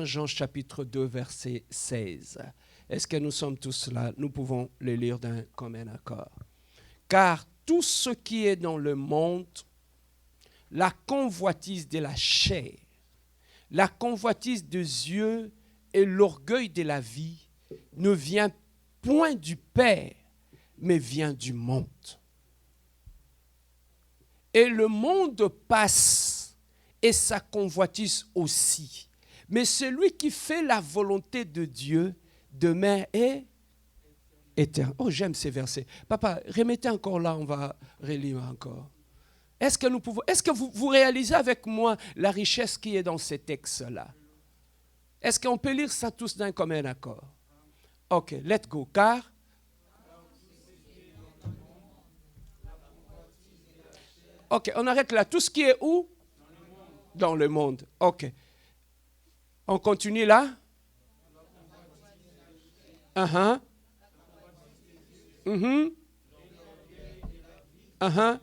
Jean chapitre 2, verset 16. Est-ce que nous sommes tous là? Nous pouvons les lire d'un commun accord. Car tout ce qui est dans le monde, la convoitise de la chair, la convoitise des yeux et l'orgueil de la vie ne vient point du Père, mais vient du monde. Et le monde passe et sa convoitise aussi. Mais celui qui fait la volonté de Dieu demeure éternel. Oh, j'aime ces versets. Papa, remettez encore là, on va relire encore. Est-ce que vous réalisez avec moi la richesse qui est dans ces textes-là? Est-ce qu'on peut lire ça tous d'un commun accord? Ok, let's go. Car ok, on arrête là. Tout ce qui est où? Dans le monde. Ok. On continue là? Uh-huh. Mm-hmm. Uh-huh.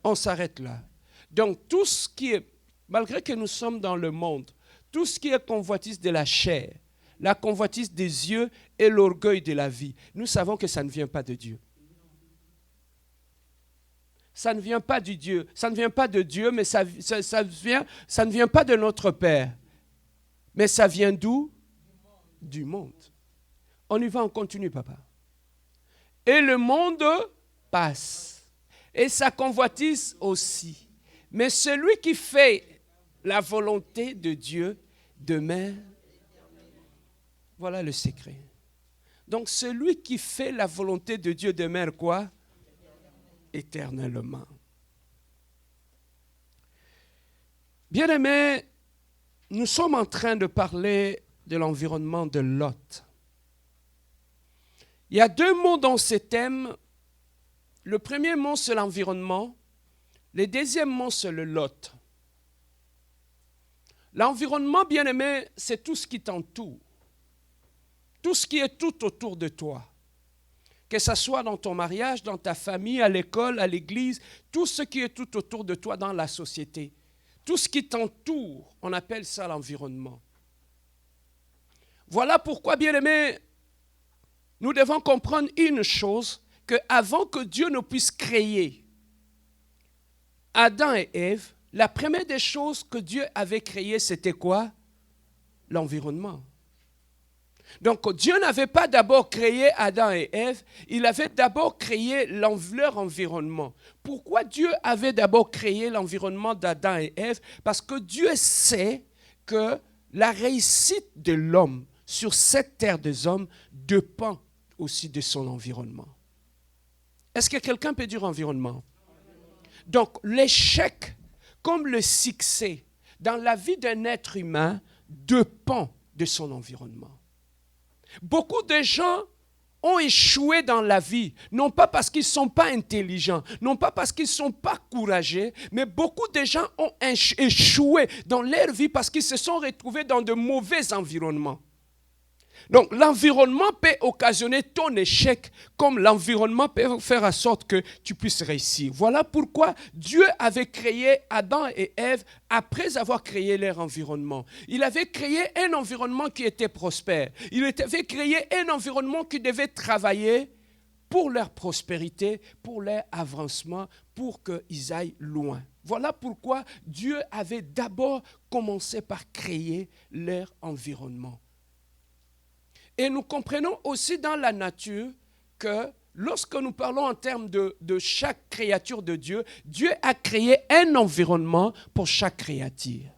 On s'arrête là. Donc, tout ce qui est, malgré que nous sommes dans le monde, tout ce qui est convoitise de la chair, la convoitise des yeux et l'orgueil de la vie, nous savons que ça ne vient pas de Dieu. Ça ne vient pas du Dieu. Ça ne vient pas de Dieu, mais ça ne vient pas de notre Père. Mais ça vient d'où? Du monde. On y va, on continue, papa. Et le monde passe. Et sa convoitise aussi. Mais celui qui fait la volonté de Dieu demeure. Voilà le secret. Donc celui qui fait la volonté de Dieu demeure quoi? Éternellement. Bien-aimés, nous sommes en train de parler de l'environnement de Lot. Il y a deux mots dans ce thème. Le premier mot, c'est l'environnement. Le deuxième mot, c'est le Lot. L'environnement, bien-aimé, c'est tout ce qui t'entoure. Tout ce qui est tout autour de toi. Que ce soit dans ton mariage, dans ta famille, à l'école, à l'église, tout ce qui est tout autour de toi dans la société. Tout ce qui t'entoure, on appelle ça l'environnement. Voilà pourquoi, bien-aimés, nous devons comprendre une chose, qu'avant que Dieu ne puisse créer Adam et Ève, la première des choses que Dieu avait créées, c'était quoi? L'environnement. Donc Dieu n'avait pas d'abord créé Adam et Ève, il avait d'abord créé leur environnement. Pourquoi Dieu avait d'abord créé l'environnement d'Adam et Ève? Parce que Dieu sait que la réussite de l'homme sur cette terre des hommes dépend aussi de son environnement. Est-ce que quelqu'un peut dire environnement? Donc l'échec comme le succès dans la vie d'un être humain dépend de son environnement. Beaucoup de gens ont échoué dans la vie, non pas parce qu'ils ne sont pas intelligents, non pas parce qu'ils ne sont pas courageux, mais beaucoup de gens ont échoué dans leur vie parce qu'ils se sont retrouvés dans de mauvais environnements. Donc l'environnement peut occasionner ton échec, comme l'environnement peut faire en sorte que tu puisses réussir. Voilà pourquoi Dieu avait créé Adam et Ève après avoir créé leur environnement. Il avait créé un environnement qui était prospère. Il avait créé un environnement qui devait travailler pour leur prospérité, pour leur avancement, pour qu'ils aillent loin. Voilà pourquoi Dieu avait d'abord commencé par créer leur environnement. Et nous comprenons aussi dans la nature que lorsque nous parlons en termes de chaque créature de Dieu, Dieu a créé un environnement pour chaque créature.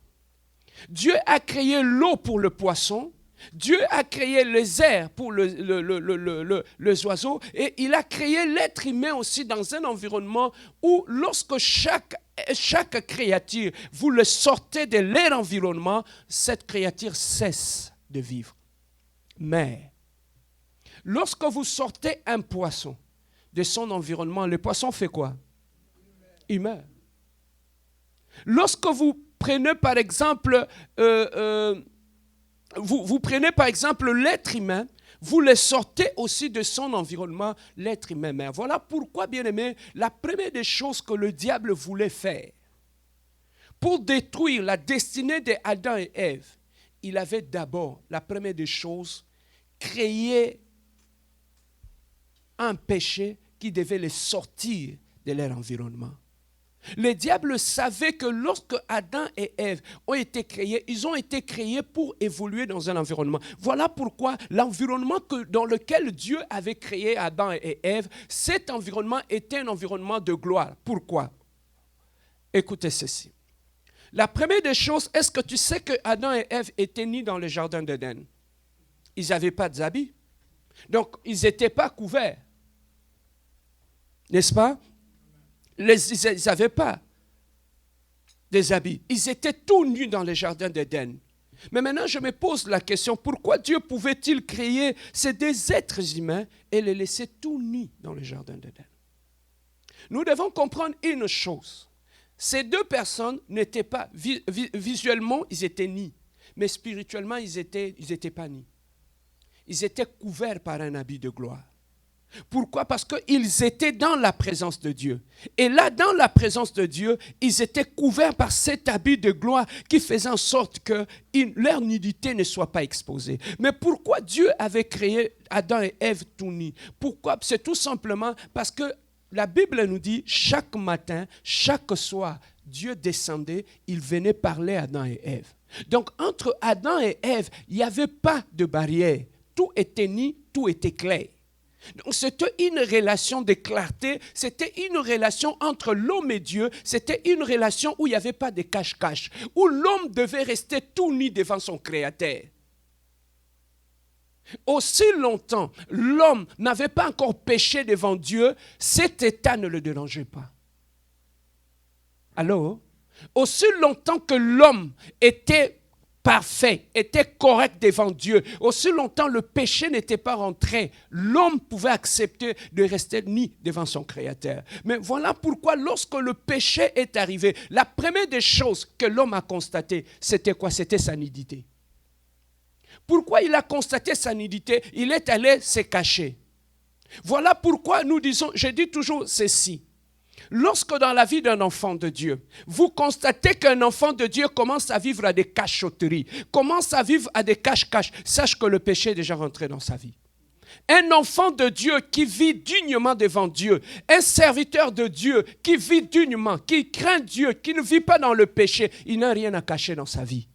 Dieu a créé l'eau pour le poisson, Dieu a créé les airs pour les oiseaux et il a créé l'être humain aussi dans un environnement où lorsque chaque créature, vous le sortez de leur environnement, cette créature cesse de vivre. Mais, lorsque vous sortez un poisson de son environnement, le poisson fait quoi? Il meurt. Lorsque vous prenez par exemple, vous prenez par exemple l'être humain, vous le sortez aussi de son environnement, l'être humain meurt. Voilà pourquoi, bien aimé, la première des choses que le diable voulait faire, pour détruire la destinée d'Adam et Ève, il avait d'abord, la première des choses, créé un péché qui devait les sortir de leur environnement. Le diable savait que lorsque Adam et Ève ont été créés, ils ont été créés pour évoluer dans un environnement. Voilà pourquoi l'environnement dans lequel Dieu avait créé Adam et Ève, cet environnement était un environnement de gloire. Pourquoi? Écoutez ceci. La première des choses, est-ce que tu sais que Adam et Ève étaient nés dans le jardin d'Éden? Ils n'avaient pas d'habits. Donc, ils n'étaient pas couverts. N'est-ce pas? Ils n'avaient pas des habits. Ils étaient tout nus dans le jardin d'Éden. Mais maintenant, je me pose la question, pourquoi Dieu pouvait-il créer ces deux êtres humains et les laisser tout nus dans le jardin d'Éden? Nous devons comprendre une chose. Ces deux personnes n'étaient pas, visuellement, ils étaient nus. Mais spirituellement, ils étaient pas nus. Ils étaient couverts par un habit de gloire. Pourquoi? Parce qu'ils étaient dans la présence de Dieu. Et là, dans la présence de Dieu, ils étaient couverts par cet habit de gloire qui faisait en sorte que leur nudité ne soit pas exposée. Mais pourquoi Dieu avait créé Adam et Ève tout nus? Pourquoi? C'est tout simplement parce que la Bible nous dit, chaque matin, chaque soir, Dieu descendait, il venait parler à Adam et Ève. Donc, entre Adam et Ève, il n'y avait pas de barrière. Tout était nu, tout était clair. Donc c'était une relation de clarté, c'était une relation entre l'homme et Dieu, c'était une relation où il n'y avait pas de cache-cache, où l'homme devait rester tout nu devant son Créateur. Aussi longtemps l'homme n'avait pas encore péché devant Dieu, cet état ne le dérangeait pas. Alors, aussi longtemps que l'homme était parfait, était correct devant Dieu, aussi longtemps le péché n'était pas rentré, l'homme pouvait accepter de rester nu devant son Créateur. Mais voilà pourquoi lorsque le péché est arrivé, la première des choses que l'homme a constatées, c'était quoi? C'était sa nudité. Pourquoi il a constaté sa nudité? Il est allé se cacher. Voilà pourquoi nous disons, je dis toujours ceci. Lorsque dans la vie d'un enfant de Dieu, vous constatez qu'un enfant de Dieu commence à vivre à des cachotteries, commence à vivre à des cache-cache, sache que le péché est déjà rentré dans sa vie. Un enfant de Dieu qui vit dignement devant Dieu, un serviteur de Dieu qui vit dignement, qui craint Dieu, qui ne vit pas dans le péché, il n'a rien à cacher dans sa vie.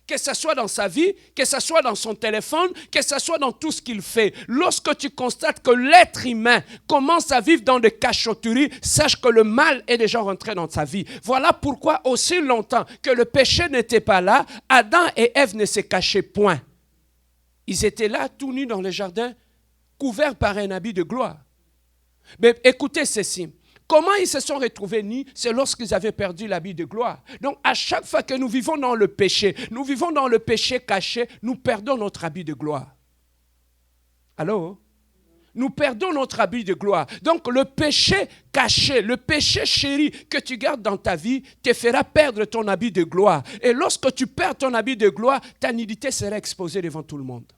Que ce soit dans sa vie, que ce soit dans son téléphone, que ce soit dans tout ce qu'il fait. Lorsque tu constates que l'être humain commence à vivre dans des cachotteries, sache que le mal est déjà rentré dans sa vie. Voilà pourquoi aussi longtemps que le péché n'était pas là, Adam et Ève ne se cachaient point. Ils étaient là, tout nus dans le jardin, couverts par un habit de gloire. Mais écoutez ceci. Comment ils se sont retrouvés nus? C'est lorsqu'ils avaient perdu l'habit de gloire. Donc, à chaque fois que nous vivons dans le péché caché, nous perdons notre habit de gloire. Allô? Nous perdons notre habit de gloire. Donc, le péché caché, le péché chéri que tu gardes dans ta vie te fera perdre ton habit de gloire. Et lorsque tu perds ton habit de gloire, ta nudité sera exposée devant tout le monde.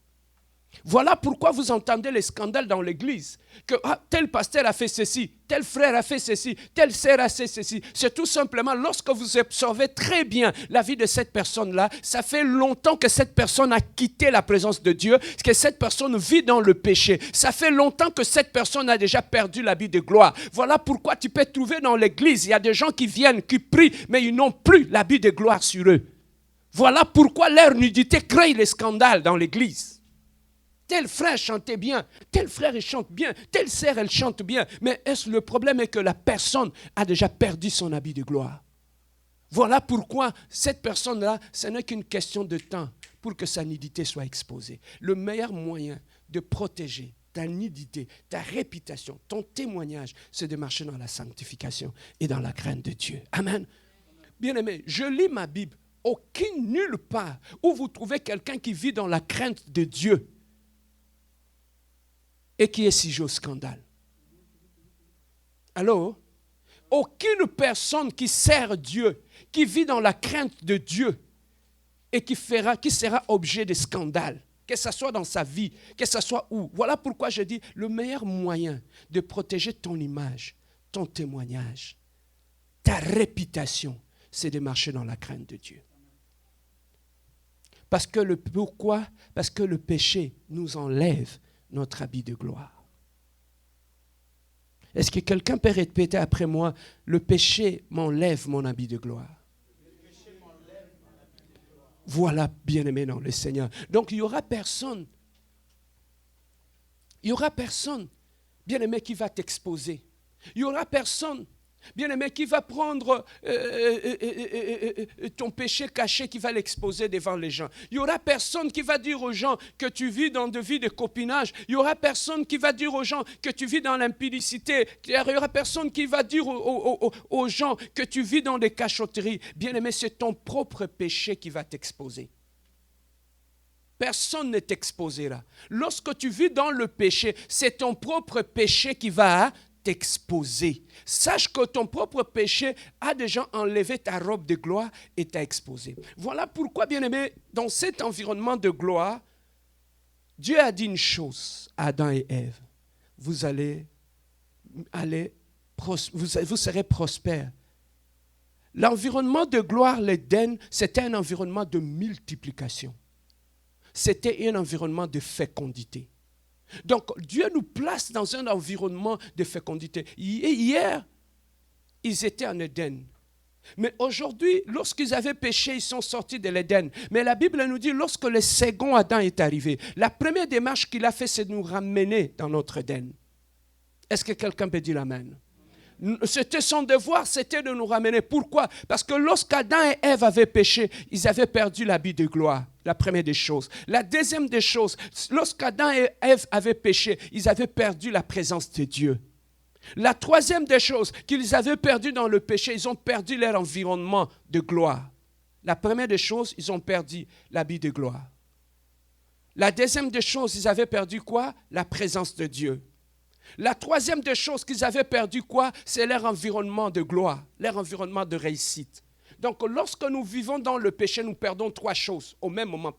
Voilà pourquoi vous entendez les scandales dans l'église. Que tel pasteur a fait ceci, tel frère a fait ceci, telle sœur a fait ceci. C'est tout simplement lorsque vous observez très bien la vie de cette personne-là, ça fait longtemps que cette personne a quitté la présence de Dieu, que cette personne vit dans le péché. Ça fait longtemps que cette personne a déjà perdu l'habit de gloire. Voilà pourquoi tu peux trouver dans l'église, il y a des gens qui viennent, qui prient, mais ils n'ont plus l'habit de gloire sur eux. Voilà pourquoi leur nudité crée les scandales dans l'église. Tel frère chantait bien, tel frère il chante bien, telle sœur elle chante bien. Mais le problème est que la personne a déjà perdu son habit de gloire. Voilà pourquoi cette personne-là, ce n'est qu'une question de temps pour que sa nudité soit exposée. Le meilleur moyen de protéger ta nudité, ta réputation, ton témoignage, c'est de marcher dans la sanctification et dans la crainte de Dieu. Amen. Bien-aimé, je lis ma Bible. Nulle part où vous trouvez quelqu'un qui vit dans la crainte de Dieu et qui est sujet au scandale. Alors, aucune personne qui sert Dieu, qui vit dans la crainte de Dieu et qui sera objet de scandale, que ce soit dans sa vie, que ce soit où. Voilà pourquoi je dis, le meilleur moyen de protéger ton image, ton témoignage, ta réputation, c'est de marcher dans la crainte de Dieu. Pourquoi? Parce que le péché nous enlève notre habit de gloire. Est-ce que quelqu'un peut répéter après moi, le péché m'enlève mon habit de gloire? Voilà, bien-aimé dans le Seigneur. Donc, il n'y aura personne, bien-aimé, qui va t'exposer. Il n'y aura personne, bien-aimé, qui va prendre ton péché caché, qui va l'exposer devant les gens. Il n'y aura personne qui va dire aux gens que tu vis dans une vie de copinage. Il n'y aura personne qui va dire aux gens que tu vis dans l'impudicité. Il n'y aura personne qui va dire aux gens que tu vis dans des cachotteries. Bien-aimé, c'est ton propre péché qui va t'exposer. Personne ne t'exposera. Lorsque tu vis dans le péché, c'est ton propre péché qui va t'exposer. Sache que ton propre péché a déjà enlevé ta robe de gloire et t'a exposé. Voilà pourquoi, bien-aimé, dans cet environnement de gloire, Dieu a dit une chose à Adam et Ève. Vous serez prospères. L'environnement de gloire, l'Éden, c'était un environnement de multiplication. C'était un environnement de fécondité. Donc, Dieu nous place dans un environnement de fécondité. Hier, ils étaient en Éden. Mais aujourd'hui, lorsqu'ils avaient péché, ils sont sortis de l'Éden. Mais la Bible nous dit, lorsque le second Adam est arrivé, la première démarche qu'il a fait, c'est de nous ramener dans notre Éden. Est-ce que quelqu'un peut dire amen? C'était son devoir, c'était de nous ramener. Pourquoi? Parce que lorsqu'Adam et Ève avaient péché, ils avaient perdu l'habit de gloire. La première des choses. La deuxième des choses, lorsqu'Adam et Ève avaient péché, ils avaient perdu la présence de Dieu. La troisième des choses qu'ils avaient perdu dans le péché, ils ont perdu leur environnement de gloire. La première des choses, ils ont perdu l'habit de gloire. La deuxième des choses, ils avaient perdu quoi? La présence de Dieu. La troisième des choses qu'ils avaient perdu quoi? C'est leur environnement de gloire, leur environnement de réussite. Donc, lorsque nous vivons dans le péché, nous perdons trois choses au même moment.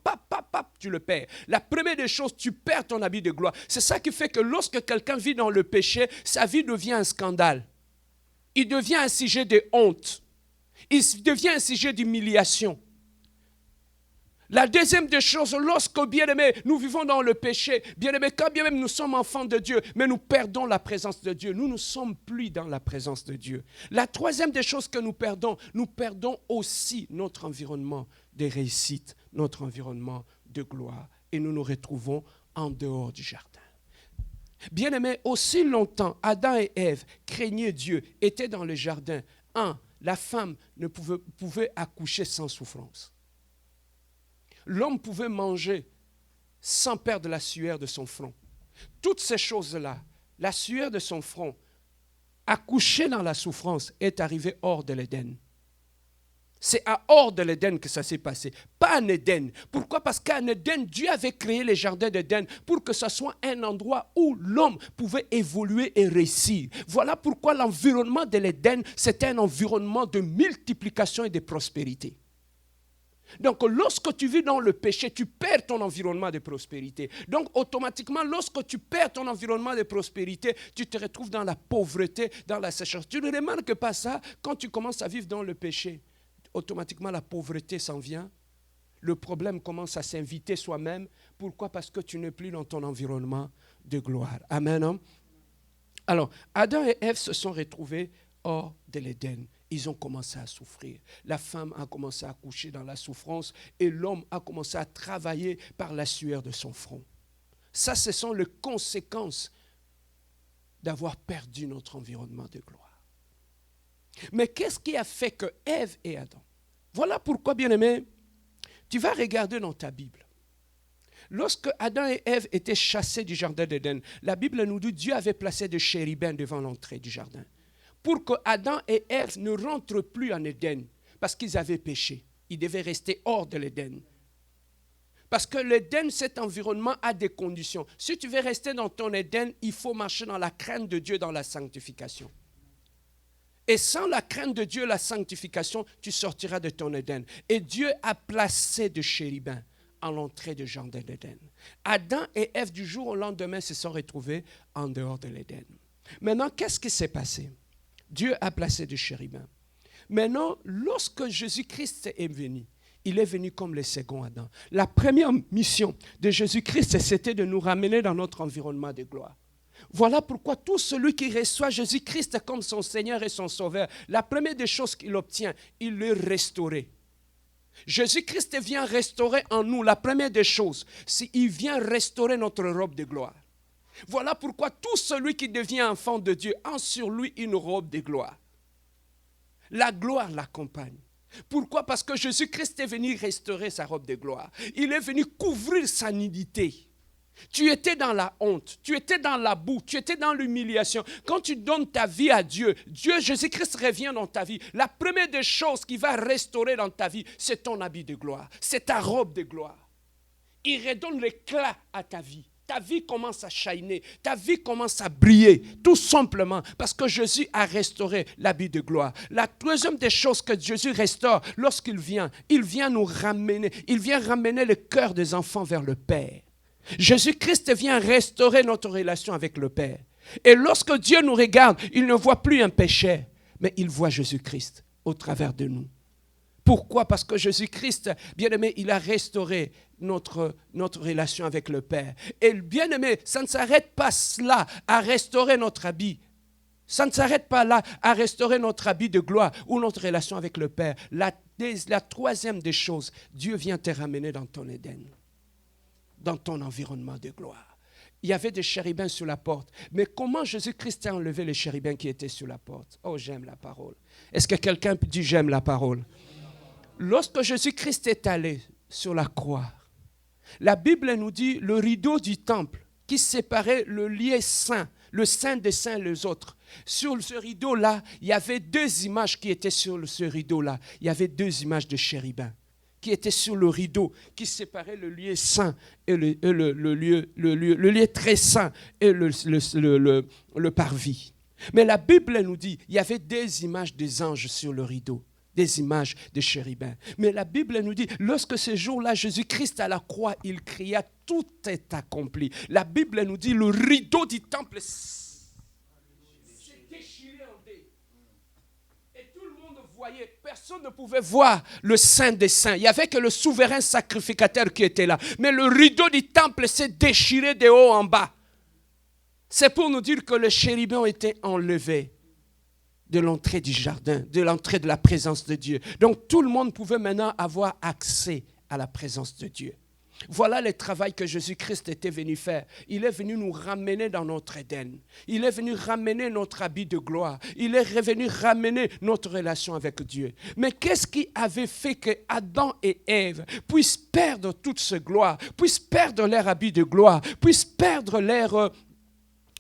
Tu le perds. La première des choses, tu perds ton habit de gloire. C'est ça qui fait que lorsque quelqu'un vit dans le péché, sa vie devient un scandale. Il devient un sujet de honte. Il devient un sujet d'humiliation. La deuxième des choses, lorsque, bien-aimés, nous vivons dans le péché, bien-aimés, quand bien même nous sommes enfants de Dieu, mais nous perdons la présence de Dieu, nous ne sommes plus dans la présence de Dieu. La troisième des choses que nous perdons aussi notre environnement de réussite, notre environnement de gloire, et nous nous retrouvons en dehors du jardin. Bien-aimés, aussi longtemps, Adam et Ève craignaient Dieu, étaient dans le jardin. La femme ne pouvait accoucher sans souffrance. L'homme pouvait manger sans perdre la sueur de son front. Toutes ces choses-là, la sueur de son front, accoucher dans la souffrance, est arrivée hors de l'Éden. C'est hors de l'Éden que ça s'est passé, pas en Éden. Pourquoi? Parce qu'en Éden, Dieu avait créé les jardins d'Éden pour que ce soit un endroit où l'homme pouvait évoluer et réussir. Voilà pourquoi l'environnement de l'Éden, c'était un environnement de multiplication et de prospérité. Donc, lorsque tu vis dans le péché, tu perds ton environnement de prospérité. Donc, automatiquement, lorsque tu perds ton environnement de prospérité, tu te retrouves dans la pauvreté, dans la sécheresse. Tu ne remarques pas ça quand tu commences à vivre dans le péché. Automatiquement, la pauvreté s'en vient. Le problème commence à s'inviter soi-même. Pourquoi? Parce que tu n'es plus dans ton environnement de gloire. Amen. Hein? Alors, Adam et Ève se sont retrouvés hors de l'Éden. Ils ont commencé à souffrir. La femme a commencé à accoucher dans la souffrance et l'homme a commencé à travailler par la sueur de son front. Ça, ce sont les conséquences d'avoir perdu notre environnement de gloire. Mais qu'est-ce qui a fait que Ève et Adam? Voilà pourquoi, bien-aimé, tu vas regarder dans ta Bible. Lorsque Adam et Ève étaient chassés du jardin d'Éden, la Bible nous dit que Dieu avait placé des chérubins devant l'entrée du jardin, pour que Adam et Ève ne rentrent plus en Éden, parce qu'ils avaient péché. Ils devaient rester hors de l'Éden. Parce que l'Éden, cet environnement, a des conditions. Si tu veux rester dans ton Éden, il faut marcher dans la crainte de Dieu, dans la sanctification. Et sans la crainte de Dieu, la sanctification, tu sortiras de ton Éden. Et Dieu a placé des chérubins à l'entrée du jardin d'Éden. Adam et Ève, du jour au lendemain, se sont retrouvés en dehors de l'Éden. Maintenant, qu'est-ce qui s'est passé? Dieu a placé des chérubins. Maintenant, lorsque Jésus-Christ est venu, il est venu comme le second Adam. La première mission de Jésus-Christ, c'était de nous ramener dans notre environnement de gloire. Voilà pourquoi tout celui qui reçoit Jésus-Christ comme son Seigneur et son Sauveur, la première des choses qu'il obtient, il est restauré. Jésus-Christ vient restaurer en nous la première des choses, c'est qu'il vient restaurer notre robe de gloire. Voilà pourquoi tout celui qui devient enfant de Dieu a sur lui une robe de gloire. La gloire l'accompagne. Pourquoi? Parce que Jésus-Christ est venu restaurer sa robe de gloire. Il est venu couvrir sa nudité. Tu étais dans la honte, tu étais dans la boue, tu étais dans l'humiliation. Quand tu donnes ta vie à Dieu, Jésus-Christ revient dans ta vie. La première des choses qu'il va restaurer dans ta vie, c'est ton habit de gloire, c'est ta robe de gloire. Il redonne l'éclat à ta vie. Ta vie commence à shiner, ta vie commence à briller, tout simplement parce que Jésus a restauré l'habit de gloire. La deuxième des choses que Jésus restaure lorsqu'il vient, il vient nous ramener, il vient ramener le cœur des enfants vers le Père. Jésus-Christ vient restaurer notre relation avec le Père. Et lorsque Dieu nous regarde, il ne voit plus un pécheur, mais il voit Jésus-Christ au travers de nous. Pourquoi? Parce que Jésus-Christ, bien-aimé, il a restauré notre relation avec le Père. Et bien-aimé, ça ne s'arrête pas là à restaurer notre habit. Ça ne s'arrête pas là à restaurer notre habit de gloire ou notre relation avec le Père. La troisième des choses, Dieu vient te ramener dans ton Éden, dans ton environnement de gloire. Il y avait des chérubins sur la porte. Mais comment Jésus-Christ a enlevé les chérubins qui étaient sur la porte? Oh, j'aime la parole. Est-ce que quelqu'un dit j'aime la parole? Lorsque Jésus-Christ est allé sur la croix, la Bible nous dit le rideau du temple qui séparait le lieu saint, le saint des saints les autres. Sur ce rideau-là, il y avait deux images qui étaient sur ce rideau-là. Il y avait deux images de chérubins qui étaient sur le rideau, qui séparait le lieu saint et le lieu très saint et le parvis. Mais la Bible nous dit il y avait des images des anges sur le rideau, des images de chérubins. Mais la Bible nous dit, lorsque ce jour-là, Jésus-Christ à la croix, il cria, tout est accompli. La Bible nous dit, le rideau du temple s'est déchiré en deux. Et tout le monde voyait, personne ne pouvait voir le Saint des Saints. Il n'y avait que le souverain sacrificateur qui était là. Mais le rideau du temple s'est déchiré de haut en bas. C'est pour nous dire que les chérubins ont été enlevés de l'entrée du jardin, de l'entrée de la présence de Dieu. Donc tout le monde pouvait maintenant avoir accès à la présence de Dieu. Voilà le travail que Jésus-Christ était venu faire. Il est venu nous ramener dans notre Éden. Il est venu ramener notre habit de gloire. Il est revenu ramener notre relation avec Dieu. Mais qu'est-ce qui avait fait que Adam et Ève puissent perdre toute cette gloire, puissent perdre leur habit de gloire, puissent perdre leur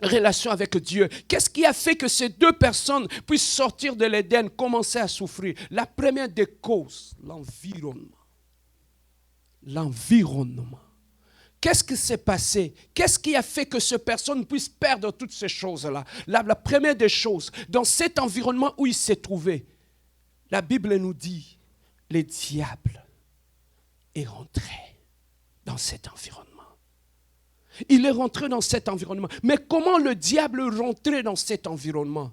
relation avec Dieu? Qu'est-ce qui a fait que ces deux personnes puissent sortir de l'Éden, commencer à souffrir? La première des causes, l'environnement. L'environnement. Qu'est-ce qui s'est passé? Qu'est-ce qui a fait que ces personnes puissent perdre toutes ces choses-là? La première des choses, dans cet environnement où il s'est trouvé, la Bible nous dit, le diable est rentré dans cet environnement. Il est rentré dans cet environnement. Mais comment le diable est rentré dans cet environnement?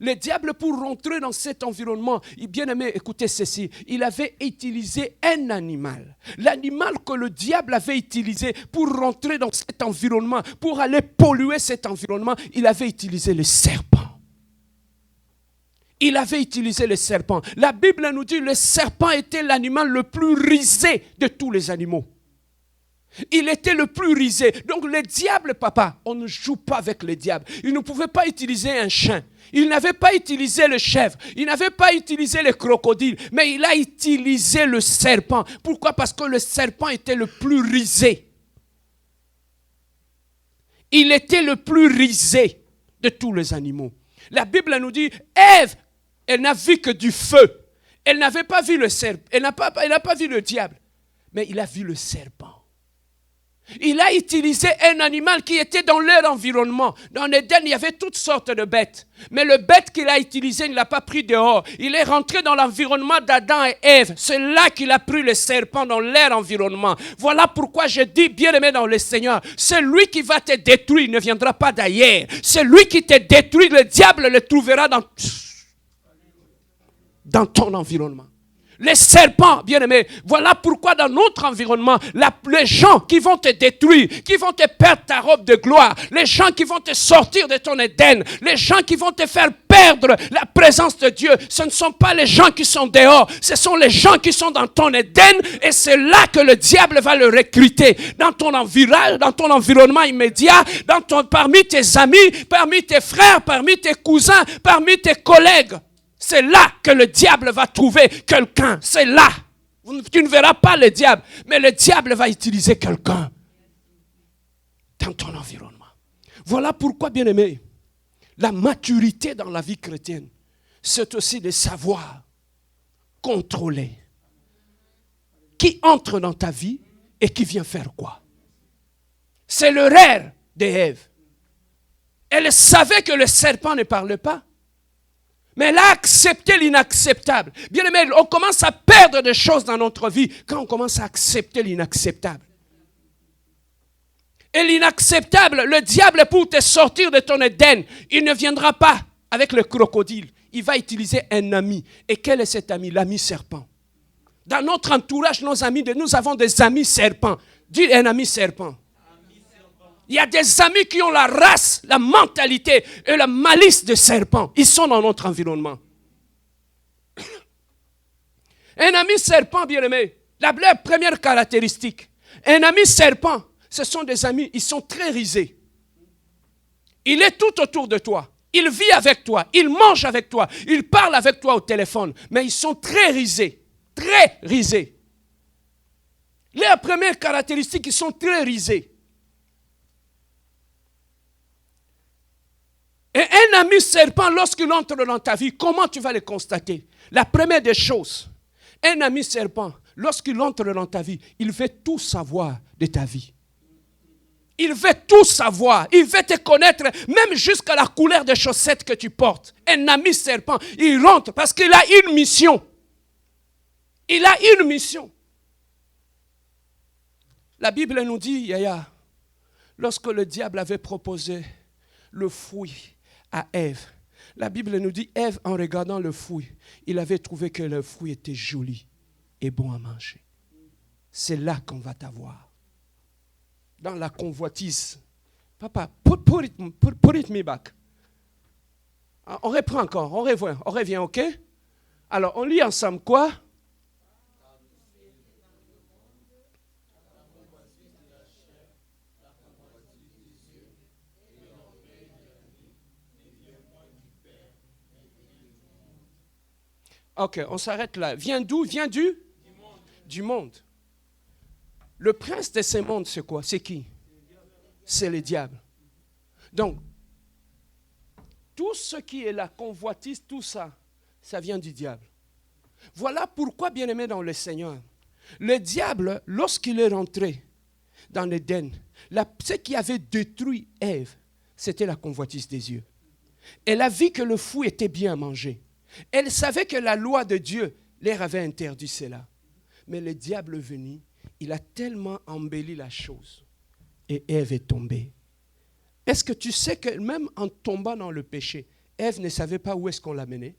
Le diable, pour rentrer dans cet environnement, bien aimé, écoutez ceci, il avait utilisé un animal. L'animal que le diable avait utilisé pour rentrer dans cet environnement, pour aller polluer cet environnement, il avait utilisé le serpent. Il avait utilisé le serpent. La Bible nous dit que le serpent était l'animal le plus rusé de tous les animaux. Il était le plus rusé. Donc le diable, papa, on ne joue pas avec le diable. Il ne pouvait pas utiliser un chien. Il n'avait pas utilisé le chèvre. Il n'avait pas utilisé le crocodile. Mais il a utilisé le serpent. Pourquoi? Parce que le serpent était le plus rusé. Il était le plus rusé de tous les animaux. La Bible nous dit, Ève, elle n'a vu que du feu. Elle n'avait pas vu le serpent. Elle n'a pas vu le diable. Mais il a vu le serpent. Il a utilisé un animal qui était dans leur environnement. Dans l'Éden, il y avait toutes sortes de bêtes. Mais le bête qu'il a utilisé, il ne l'a pas pris dehors. Il est rentré dans l'environnement d'Adam et Ève. C'est là qu'il a pris le serpent dans leur environnement. Voilà pourquoi je dis, bien-aimé dans le Seigneur, celui qui va te détruire ne viendra pas d'ailleurs. Celui qui te détruit, le diable le trouvera dans... dans ton environnement. Les serpents, bien-aimés, voilà pourquoi dans notre environnement, les gens qui vont te détruire, qui vont te perdre ta robe de gloire, les gens qui vont te sortir de ton Éden, les gens qui vont te faire perdre la présence de Dieu, ce ne sont pas les gens qui sont dehors, ce sont les gens qui sont dans ton Éden et c'est là que le diable va le recruter, dans ton environnement immédiat, parmi tes amis, parmi tes frères, parmi tes cousins, parmi tes collègues. C'est là que le diable va trouver quelqu'un. C'est là. Tu ne verras pas le diable, mais le diable va utiliser quelqu'un dans ton environnement. Voilà pourquoi, bien-aimé, la maturité dans la vie chrétienne, c'est aussi de savoir contrôler qui entre dans ta vie et qui vient faire quoi. C'est l'erreur d'Ève. Elle savait que le serpent ne parlait pas. Mais elle a accepté l'inacceptable. Bien aimé, on commence à perdre des choses dans notre vie quand on commence à accepter l'inacceptable. Et l'inacceptable, le diable pour te sortir de ton Éden, il ne viendra pas avec le crocodile. Il va utiliser un ami. Et quel est cet ami? L'ami serpent. Dans notre entourage, nous avons des amis serpents. Dis un ami serpent. Il y a des amis qui ont la race, la mentalité et la malice de serpent. Ils sont dans notre environnement. Un ami serpent, bien-aimé, la première caractéristique. Un ami serpent, ce sont des amis, ils sont très risés. Il est tout autour de toi. Il vit avec toi, il mange avec toi, il parle avec toi au téléphone. Mais ils sont très risés, très risés. Les premières caractéristiques, ils sont très risés. Et un ami serpent, lorsqu'il entre dans ta vie, comment tu vas le constater? La première des choses, un ami serpent, lorsqu'il entre dans ta vie, il veut tout savoir de ta vie. Il veut tout savoir. Il veut te connaître, même jusqu'à la couleur des chaussettes que tu portes. Un ami serpent, il rentre parce qu'il a une mission. Il a une mission. La Bible nous dit, Yaya, lorsque le diable avait proposé le fruit à Ève. La Bible nous dit, Ève, en regardant le fruit, il avait trouvé que le fruit était joli et bon à manger. C'est là qu'on va t'avoir. Dans la convoitise. Papa, put it me back. On reprend encore, on revient, ok? Alors, on lit ensemble quoi? Ok, on s'arrête là. Vient d'où? Vient du monde. Le prince de ce monde, c'est quoi? C'est qui? C'est le diable. Donc, tout ce qui est la convoitise, tout ça, ça vient du diable. Voilà pourquoi, bien-aimé dans le Seigneur, le diable, lorsqu'il est rentré dans l'Éden, ce qui avait détruit Ève, c'était la convoitise des yeux. Elle a vu que le fruit était bien à manger. Elle savait que la loi de Dieu leur avait interdit cela. Mais le diable est venu, il a tellement embelli la chose. Et Ève est tombée. Est-ce que tu sais que même en tombant dans le péché, Ève ne savait pas où est-ce qu'on l'a menée?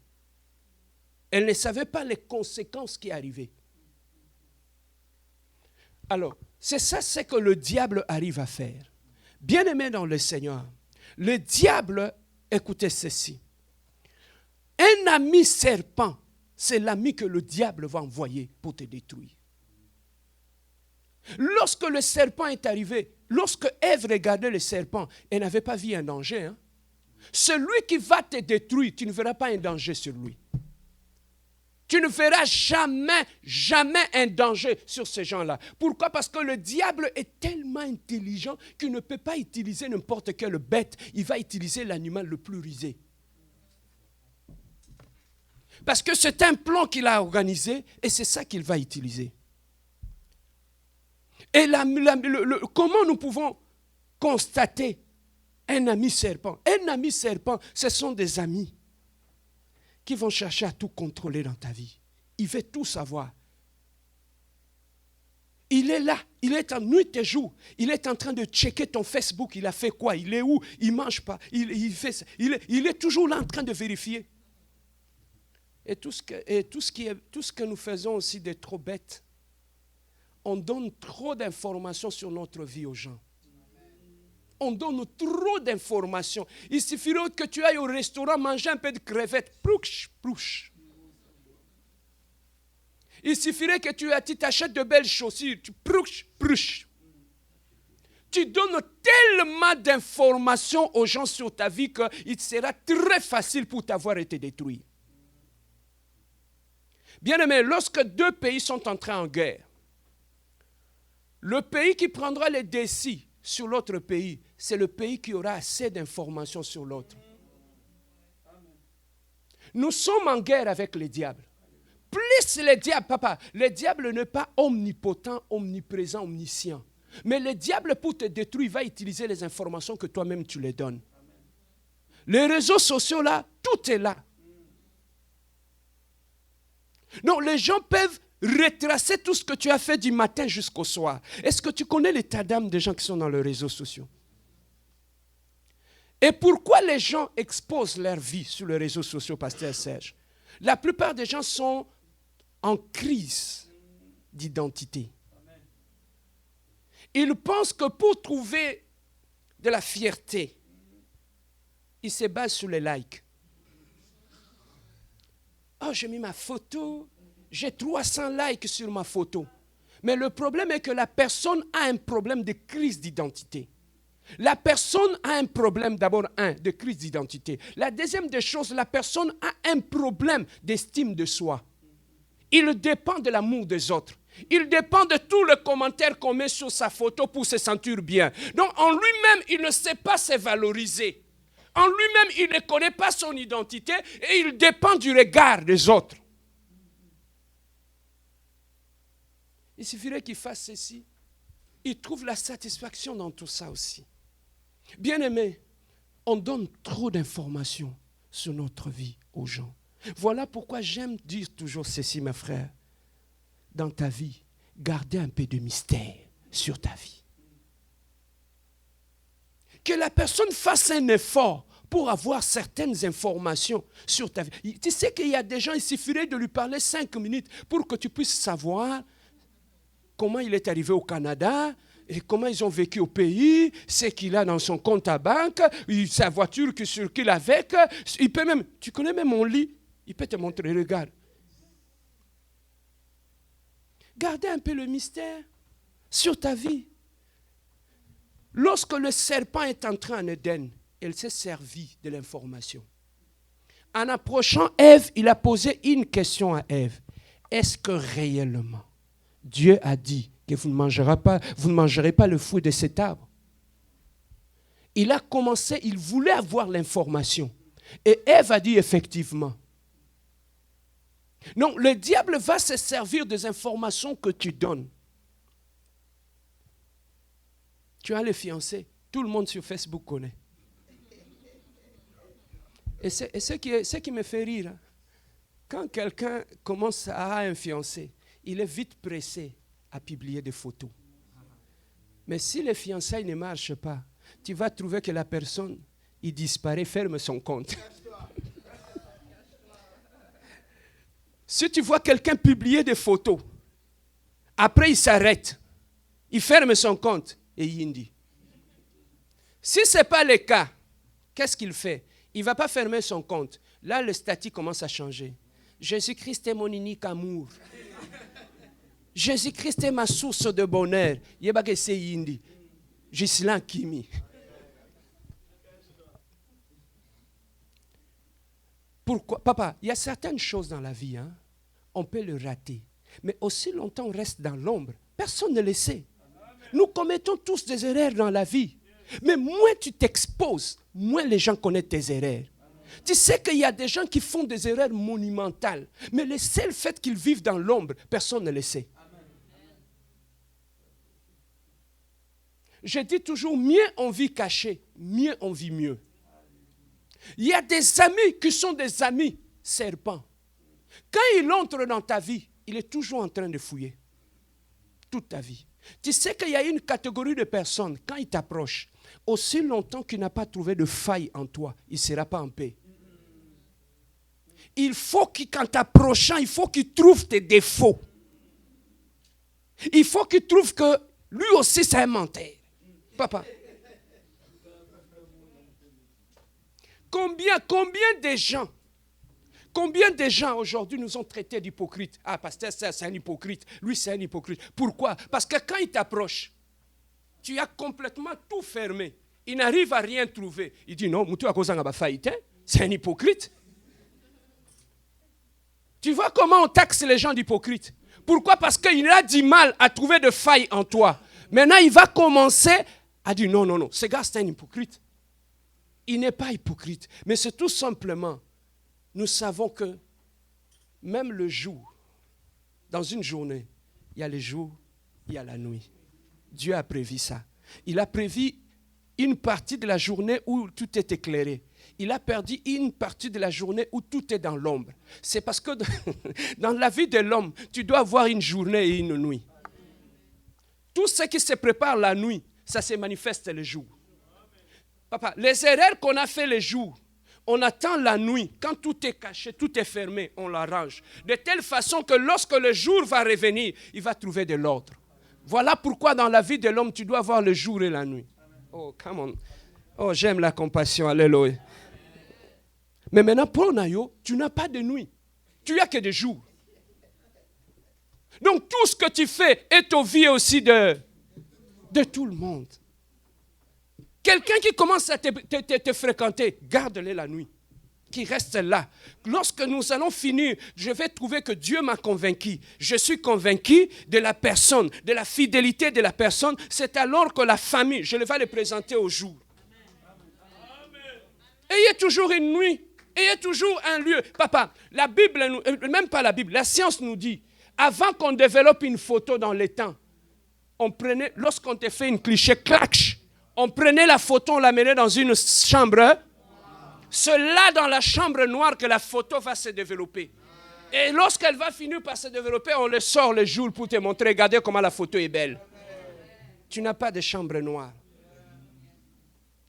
Elle ne savait pas les conséquences qui arrivaient. Alors, c'est ça ce que le diable arrive à faire. Bien-aimé dans le Seigneur, le diable, écoutez ceci. Un ami serpent, c'est l'ami que le diable va envoyer pour te détruire. Lorsque le serpent est arrivé, lorsque Ève regardait le serpent, elle n'avait pas vu un danger. Hein? Celui qui va te détruire, tu ne verras pas un danger sur lui. Tu ne verras jamais un danger sur ces gens-là. Pourquoi? Parce que le diable est tellement intelligent qu'il ne peut pas utiliser n'importe quelle bête. Il va utiliser l'animal le plus rusé. Parce que c'est un plan qu'il a organisé et c'est ça qu'il va utiliser. Et comment nous pouvons constater un ami serpent? Un ami serpent, ce sont des amis qui vont chercher à tout contrôler dans ta vie. Il veut tout savoir. Il est là, il est en nuit et jour. Il est en train de checker ton Facebook. Il a fait quoi? Il est où? Il ne mange pas. Il est toujours là en train de vérifier. Et tout ce que nous faisons aussi de trop bête, on donne trop d'informations sur notre vie aux gens. On donne trop d'informations. Il suffirait que tu ailles au restaurant manger un peu de crevettes. Plouch, plouch. Il suffirait que tu t'achètes de belles chaussures. Tu plouch, plouch. Tu donnes tellement d'informations aux gens sur ta vie qu'il sera très facile pour t'avoir été détruit. Bien-aimé, lorsque deux pays sont entrés en guerre, le pays qui prendra les décis sur l'autre pays, c'est le pays qui aura assez d'informations sur l'autre. Nous sommes en guerre avec le diable. Plus le diable, papa, le diable n'est pas omnipotent, omniprésent, omniscient. Mais le diable, pour te détruire, va utiliser les informations que toi-même tu les donnes. Les réseaux sociaux, là, tout est là. Donc, les gens peuvent retracer tout ce que tu as fait du matin jusqu'au soir. Est-ce que tu connais l'état d'âme des gens qui sont dans les réseaux sociaux? Et pourquoi les gens exposent leur vie sur les réseaux sociaux, Pasteur Serge? La plupart des gens sont en crise d'identité. Ils pensent que pour trouver de la fierté, ils se basent sur les likes. Oh, j'ai mis ma photo, j'ai 300 likes sur ma photo. Mais le problème est que la personne a un problème de crise d'identité. La personne a un problème, d'abord, de crise d'identité. La deuxième des choses, la personne a un problème d'estime de soi. Il dépend de l'amour des autres. Il dépend de tous les commentaires qu'on met sur sa photo pour se sentir bien. Donc, en lui-même, il ne sait pas se valoriser. En lui-même, il ne connaît pas son identité et il dépend du regard des autres. Il suffirait qu'il fasse ceci. Il trouve la satisfaction dans tout ça aussi. Bien-aimé, on donne trop d'informations sur notre vie aux gens. Voilà pourquoi j'aime dire toujours ceci, mes frères. Dans ta vie, gardez un peu de mystère sur ta vie. Que la personne fasse un effort pour avoir certaines informations sur ta vie. Tu sais qu'il y a des gens, il suffirait de lui parler 5 minutes pour que tu puisses savoir comment il est arrivé au Canada, et comment ils ont vécu au pays, ce qu'il a dans son compte à banque, sa voiture qui circule avec. Il peut même, tu connais même mon lit, il peut te montrer, regarde. Gardez un peu le mystère sur ta vie. Lorsque le serpent est entré en Éden, il s'est servi de l'information. En approchant Ève, il a posé une question à Ève. Est-ce que réellement, Dieu a dit que vous ne mangerez pas le fruit de cet arbre? Il a commencé, il voulait avoir l'information. Et Ève a dit effectivement. Non, le diable va se servir des informations que tu donnes. Tu as les fiancés, tout le monde sur Facebook connaît. Et c'est ce qui me fait rire. Quand quelqu'un commence à avoir un fiancé, il est vite pressé à publier des photos. Mais si les fiançailles ne marchent pas, tu vas trouver que la personne, il disparaît, ferme son compte. Si tu vois quelqu'un publier des photos, après il s'arrête, il ferme son compte et il dit. Si ce n'est pas le cas, qu'est-ce qu'il fait? Il ne va pas fermer son compte. Là, le statut commence à changer. Jésus-Christ est mon unique amour. Jésus-Christ est ma source de bonheur. Yebake se yindi. Gislan Kimi. Pourquoi? Papa, il y a certaines choses dans la vie, on peut le rater. Mais aussi longtemps on reste dans l'ombre, personne ne le sait. Nous commettons tous des erreurs dans la vie. Mais moins tu t'exposes, moins les gens connaissent tes erreurs. Tu sais qu'il y a des gens qui font des erreurs monumentales. Mais le seul fait qu'ils vivent dans l'ombre, personne ne le sait. Je dis toujours, mieux on vit caché, mieux on vit mieux. Il y a des amis qui sont des amis serpents. Quand il entre dans ta vie, il est toujours en train de fouiller. Toute ta vie. Tu sais qu'il y a une catégorie de personnes, quand ils t'approchent, aussi longtemps qu'il n'a pas trouvé de faille en toi, il ne sera pas en paix. il faut qu'en t'approchant, il faut qu'il trouve tes défauts. Il faut qu'il trouve que lui aussi c'est un menteur. Papa. Combien de gens aujourd'hui nous ont traités d'hypocrites? Ah, pasteur, c'est un hypocrite. Lui, c'est un hypocrite. Pourquoi? Parce que quand il t'approche, tu as complètement tout fermé. Il n'arrive à rien trouver. Il dit non, c'est un hypocrite. Tu vois comment on taxe les gens d'hypocrites? Pourquoi? Parce qu'il a du mal à trouver de failles en toi. Maintenant, il va commencer à dire non, ce gars, c'est un hypocrite. Il n'est pas hypocrite, mais c'est tout simplement, nous savons que même le jour, dans une journée, il y a le jour, il y a la nuit. Dieu a prévu ça. Il a prévu une partie de la journée où tout est éclairé. Il a perdu une partie de la journée où tout est dans l'ombre. C'est parce que dans la vie de l'homme, tu dois avoir une journée et une nuit. Tout ce qui se prépare la nuit, ça se manifeste le jour. Papa, les erreurs qu'on a fait le jour, on attend la nuit. Quand tout est caché, tout est fermé, on l'arrange. De telle façon que lorsque le jour va revenir, il va trouver de l'ordre. Voilà pourquoi dans la vie de l'homme, tu dois avoir le jour et la nuit. Oh, come on. Oh, j'aime la compassion. Alléluia. Mais maintenant, pour Nayo, tu n'as pas de nuit. Tu n'as que des jours. Donc, tout ce que tu fais est au vie aussi de tout le monde. Quelqu'un qui commence à te fréquenter, garde-le la nuit. Qui reste là. Lorsque nous allons finir, je vais trouver que Dieu m'a convaincu. Je suis convaincu de la personne, de la fidélité de la personne. C'est alors que la famille, je vais le présenter au jour. Ayez toujours une nuit. Ayez toujours un lieu. Papa, la Bible, même pas la Bible, la science nous dit, avant qu'on développe une photo dans les temps, on prenait, lorsqu'on te fait une cliché, clac, on prenait la photo, on la mettait dans une chambre. C'est là dans la chambre noire que la photo va se développer. Et lorsqu'elle va finir par se développer, on le sort le jour pour te montrer, regardez comment la photo est belle. Tu n'as pas de chambre noire.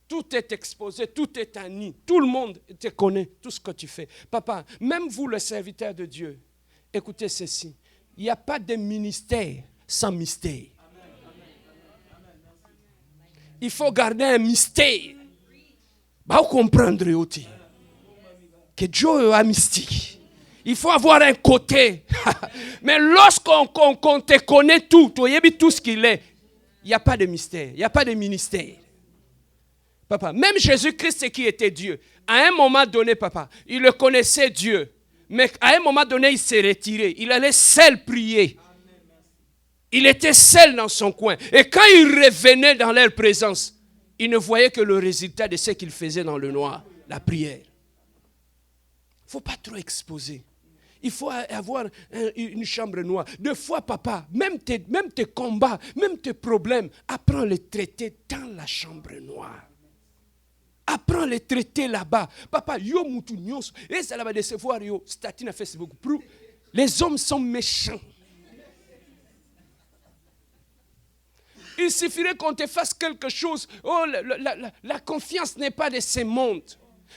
Tout est exposé, tout est à nu. Tout le monde te connaît, tout ce que tu fais. Papa, même vous, le serviteur de Dieu, écoutez ceci. Il n'y a pas de ministère sans mystère. Il faut garder un mystère. Vous comprendre aussi que Dieu est mystique. Il faut avoir un côté. Mais lorsqu'on te connaît tout ce qu'il est, il n'y a pas de mystère, il n'y a pas de ministère. Papa, même Jésus-Christ qui était Dieu, à un moment donné, papa, il le connaissait Dieu. Mais à un moment donné, il s'est retiré. Il allait seul prier. Il était seul dans son coin. Et quand il revenait dans leur présence, il ne voyait que le résultat de ce qu'il faisait dans le noir, la prière. Il ne faut pas trop exposer. Il faut avoir une chambre noire. Des fois, papa, même tes combats, même tes problèmes, apprends à les traiter dans la chambre noire. Apprends à les traiter là-bas. Papa, yo moutou nyonso. Et ça va décevoir yo. Statine à Facebook. Les hommes sont méchants. Il suffirait qu'on te fasse quelque chose. Oh, la confiance n'est pas de ce monde.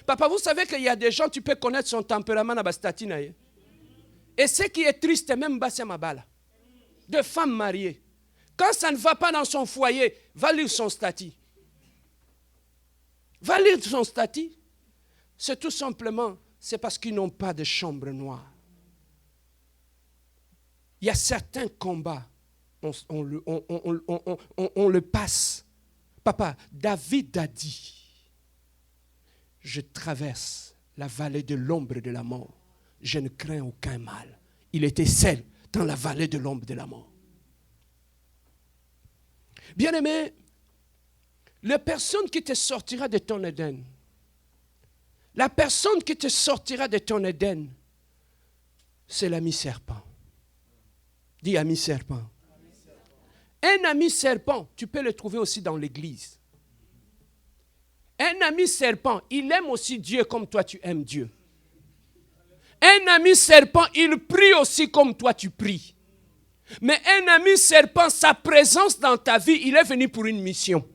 Papa, vous savez qu'il y a des gens, tu peux connaître son tempérament à Bastatina. Et ce qui est triste, même Bassamabala, de femmes mariées. Quand ça ne va pas dans son foyer, va lire son statut. Va lire son statut. C'est tout simplement, c'est parce qu'ils n'ont pas de chambre noire. Il y a certains combats. On le passe. Papa, David a dit, je traverse la vallée de l'ombre de la mort. Je ne crains aucun mal. Il était seul dans la vallée de l'ombre de la mort. Bien-aimé, la personne qui te sortira de ton Éden, la personne qui te sortira de ton Éden, c'est l'ami serpent. Dis ami serpent. Un ami serpent, tu peux le trouver aussi dans l'église. Un ami serpent, il aime aussi Dieu comme toi tu aimes Dieu. Un ami serpent, il prie aussi comme toi tu pries. Mais un ami serpent, sa présence dans ta vie, il est venu pour une mission.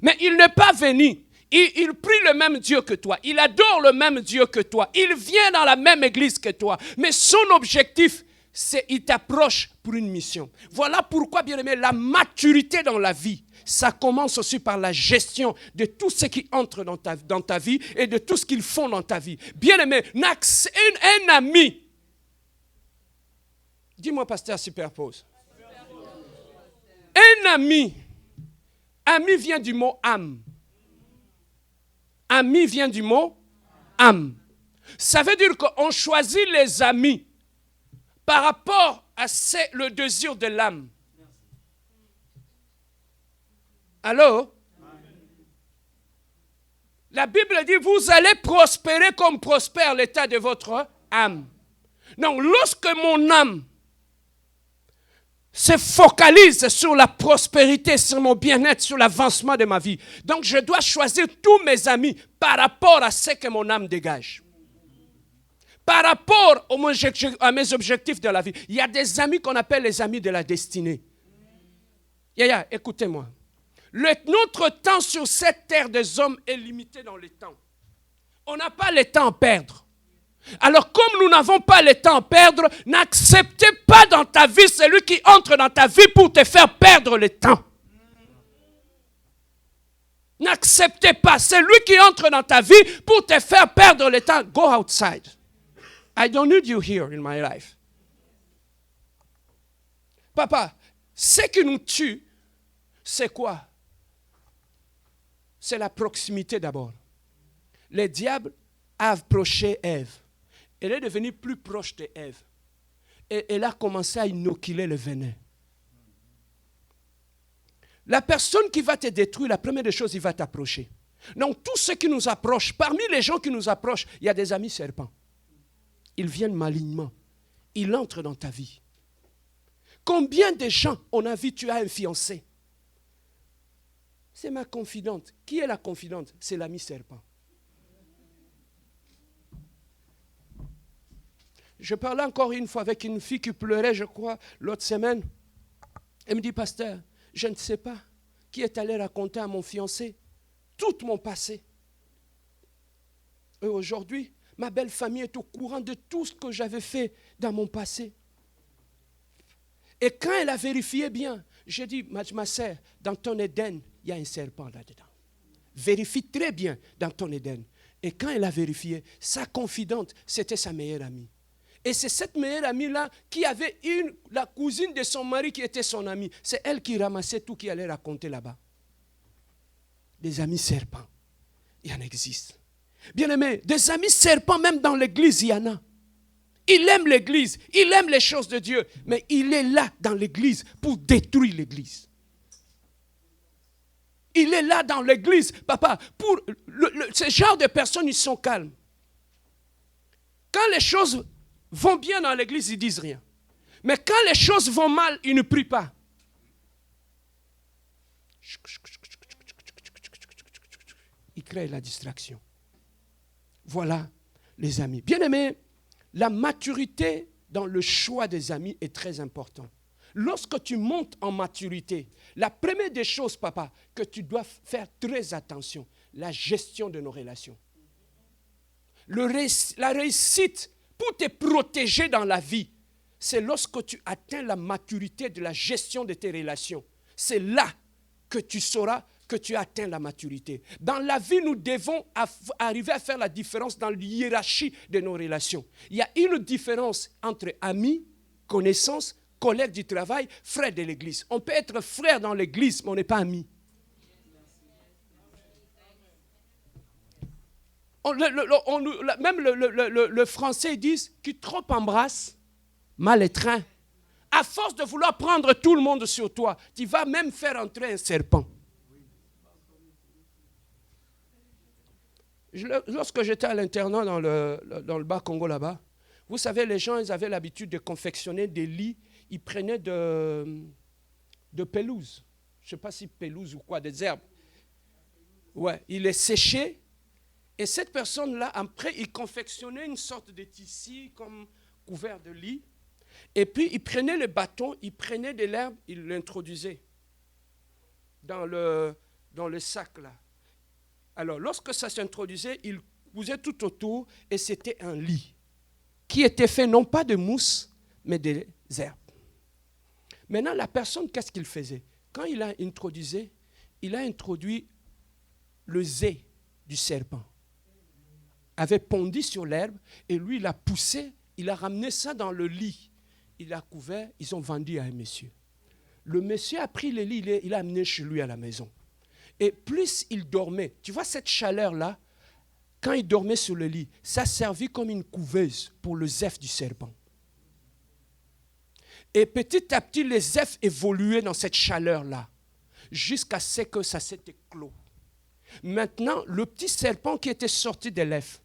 Mais il n'est pas venu. Il prie le même Dieu que toi. Il adore le même Dieu que toi. Il vient dans la même église que toi. Mais son objectif, c'est qu'il t'approche pour une mission. Voilà pourquoi, bien aimé, la maturité dans la vie, ça commence aussi par la gestion de tout ce qui entre dans ta vie et de tout ce qu'ils font dans ta vie. Bien aimé, un ami. Dis-moi, pasteur, superpose. Un ami. Ami vient du mot âme. Ami vient du mot âme. Ça veut dire qu'on choisit les amis par rapport à le désir de l'âme. Allô? La Bible dit, vous allez prospérer comme prospère l'état de votre âme. Donc, lorsque mon âme se focalise sur la prospérité, sur mon bien-être, sur l'avancement de ma vie, donc je dois choisir tous mes amis par rapport à ce que mon âme dégage. Par rapport à mes objectifs de la vie. Il y a des amis qu'on appelle les amis de la destinée. Écoutez-moi. Notre temps sur cette terre des hommes est limité dans le temps. On n'a pas le temps à perdre. Alors comme nous n'avons pas le temps à perdre, n'acceptez pas dans ta vie celui qui entre dans ta vie pour te faire perdre le temps. N'acceptez pas celui qui entre dans ta vie pour te faire perdre le temps. Go outside. I don't need you here in my life. Papa, ce qui nous tue, c'est quoi? C'est la proximité d'abord. Le diable a approché Ève. Elle est devenue plus proche d'Ève. Et elle a commencé à inoculer le venin. La personne qui va te détruire, la première des choses, il va t'approcher. Donc, tous ceux qui nous approchent, parmi les gens qui nous approchent, il y a des amis serpents. Ils viennent malignement. Ils entrent dans ta vie. Combien de gens on a vu, tu as un fiancé? C'est ma confidente. Qui est la confidente? C'est l'ami serpent. Je parlais encore une fois avec une fille qui pleurait, je crois, l'autre semaine. Elle me dit, pasteur, je ne sais pas qui est allé raconter à mon fiancé tout mon passé. Et aujourd'hui, ma belle famille est au courant de tout ce que j'avais fait dans mon passé. Et quand elle a vérifié bien, j'ai dit, ma sœur, dans ton Éden, il y a un serpent là-dedans. Vérifie très bien dans ton Éden. Et quand elle a vérifié, sa confidente, c'était sa meilleure amie. Et c'est cette meilleure amie-là qui avait la cousine de son mari qui était son amie. C'est elle qui ramassait tout, qui allait raconter là-bas. Des amis serpents, il y en existe. Bien aimé, des amis serpents, même dans l'église, il y en a. Il aime l'église, il aime les choses de Dieu, mais il est là dans l'église pour détruire l'église. Il est là dans l'église, papa, pour ce genre de personnes, ils sont calmes. Quand les choses vont bien dans l'église, ils ne disent rien. Mais quand les choses vont mal, ils ne prient pas. Ils créent la distraction. Voilà les amis. Bien aimés, la maturité dans le choix des amis est très importante. Lorsque tu montes en maturité, la première des choses, papa, que tu dois faire très attention, la gestion de nos relations. La réussite pour te protéger dans la vie, c'est lorsque tu atteins la maturité de la gestion de tes relations. C'est là que tu sauras que tu atteins la maturité. Dans la vie, nous devons arriver à faire la différence dans la hiérarchie de nos relations. Il y a une différence entre amis, connaissances, collègues du travail, frères de l'église. On peut être frère dans l'église, mais on n'est pas amis. Même le français dit qui trop embrasse, mal étreint. À force de vouloir prendre tout le monde sur toi, tu vas même faire entrer un serpent. Lorsque j'étais à l'internat dans le Bas-Congo là-bas, vous savez, les gens, ils avaient l'habitude de confectionner des lits. Ils prenaient de pelouse. Je ne sais pas si pelouse ou quoi, des herbes. Ouais, ils les séchaient. Et cette personne-là, après, il confectionnait une sorte de tissu comme couvert de lit. Et puis, il prenait le bâton, il prenait de l'herbe, il l'introduisait dans le sac là. Alors, lorsque ça s'introduisait, il cousait tout autour et c'était un lit qui était fait non pas de mousse, mais des herbes. Maintenant, la personne, qu'est-ce qu'il faisait? Quand il a introduit le zé du serpent, avait pondu sur l'herbe et lui, il a poussé, il a ramené ça dans le lit. Il a couvert, ils ont vendu à un monsieur. Le monsieur a pris le lit, il l'a amené chez lui à la maison. Et plus il dormait, tu vois cette chaleur-là, quand il dormait sur le lit, ça servit comme une couveuse pour le zèphe du serpent. Et petit à petit, les zèphes évoluaient dans cette chaleur-là, jusqu'à ce que ça s'est éclos. Maintenant, le petit serpent qui était sorti des lèvres,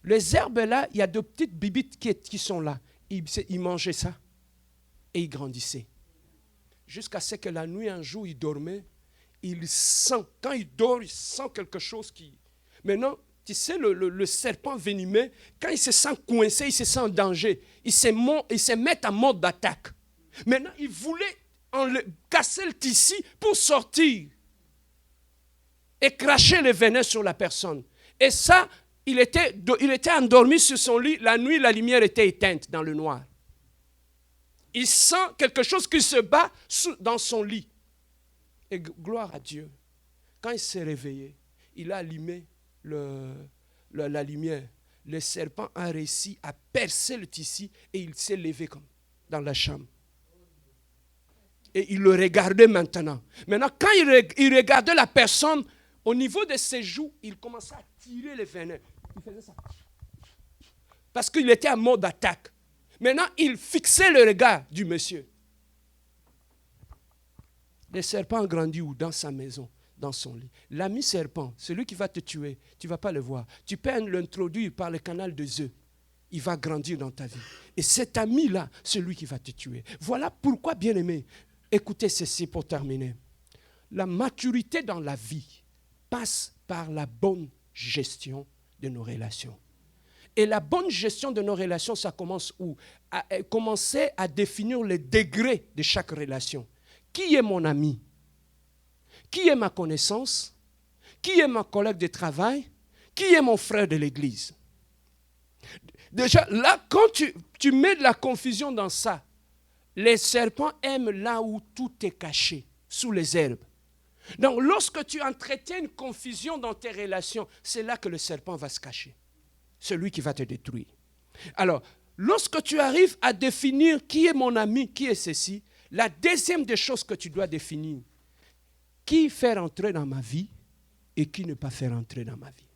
les herbes là, il y a de petites bibites qui sont là. Il mangeait ça et il grandissait. Jusqu'à ce que la nuit, un jour, il dormait, il sent, quand il dort, il sent quelque chose qui... Maintenant, tu sais, le serpent venimeux, quand il se sent coincé, il se sent en danger, il se met en mode d'attaque. Maintenant, il voulait casser le tissu pour sortir et cracher le venin sur la personne. Et ça, il était endormi sur son lit. La nuit, la lumière était éteinte dans le noir. Il sent quelque chose qui se bat dans son lit. Et gloire à Dieu. Quand il s'est réveillé, il a allumé la lumière. Le serpent a réussi à percer le tissu et il s'est levé comme dans la chambre. Et il le regardait maintenant. Maintenant, quand il regardait la personne, au niveau de ses joues, il commençait à tirer les venin. Il faisait ça. Parce qu'il était en mode attaque. Maintenant, il fixait le regard du monsieur. Le serpent a grandi où? Dans sa maison, dans son lit. L'ami serpent, celui qui va te tuer, tu ne vas pas le voir. Tu peux l'introduire par le canal des œufs. Il va grandir dans ta vie. Et cet ami-là, celui qui va te tuer. Voilà pourquoi, bien-aimé, écoutez ceci pour terminer. La maturité dans la vie passe par la bonne gestion de nos relations. Et la bonne gestion de nos relations, ça commence où? Commencer à définir les degrés de chaque relation. Qui est mon ami? Qui est ma connaissance? Qui est ma collègue de travail? Qui est mon frère de l'église? Déjà, là, quand tu mets de la confusion dans ça, les serpents aiment là où tout est caché, sous les herbes. Donc, lorsque tu entretiens une confusion dans tes relations, c'est là que le serpent va se cacher. Celui qui va te détruire. Alors, lorsque tu arrives à définir qui est mon ami, qui est ceci, la deuxième des choses que tu dois définir, qui faire entrer dans ma vie et qui ne pas faire entrer dans ma vie.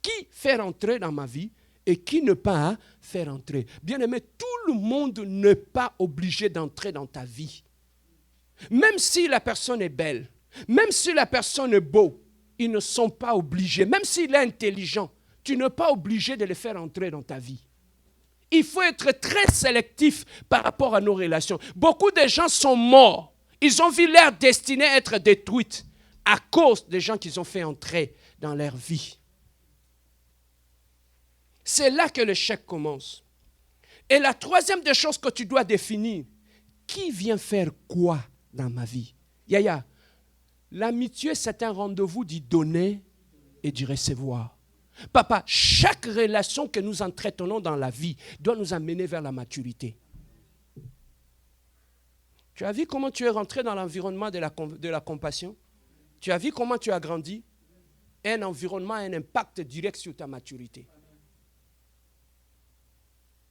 Qui faire entrer dans ma vie et qui ne pas faire entrer. Bien-aimé, tout le monde n'est pas obligé d'entrer dans ta vie. Même si la personne est belle, même si la personne est beau, ils ne sont pas obligés. Même s'il est intelligent, tu n'es pas obligé de le faire entrer dans ta vie. Il faut être très sélectif par rapport à nos relations. Beaucoup de gens sont morts. Ils ont vu leur destinée être détruite à cause des gens qu'ils ont fait entrer dans leur vie. C'est là que l'échec commence. Et la troisième des choses que tu dois définir, qui vient faire quoi dans ma vie? Yaya, l'amitié, c'est un rendez-vous du donner et du recevoir. Papa, chaque relation que nous entretenons dans la vie doit nous amener vers la maturité. Tu as vu comment tu es rentré dans l'environnement de la compassion? Tu as vu comment tu as grandi? Un environnement a un impact direct sur ta maturité.